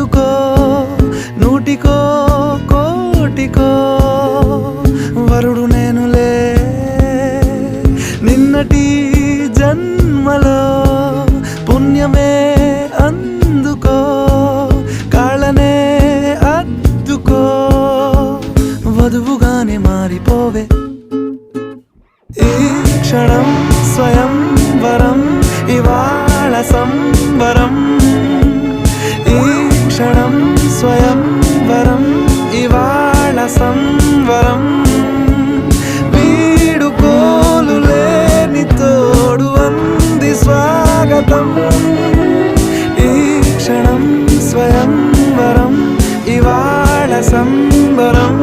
అందుకో నూటికో కోటికో వరుడు నేనులే నిన్నటి జన్మలో పుణ్యమే అందుకో కాళ్ళనే అద్దుకో వధువుగానే మారిపోవే ఈ క్షణం స్వయం వరం ఇవాళ సంబరం ఈ క్షణం స్వయం వరం ఇవాళ సంవరం వీడుకోలు లేని తోడు అంది స్వాగతం ఈ క్షణం స్వయం వరం ఇవాళ సంబరం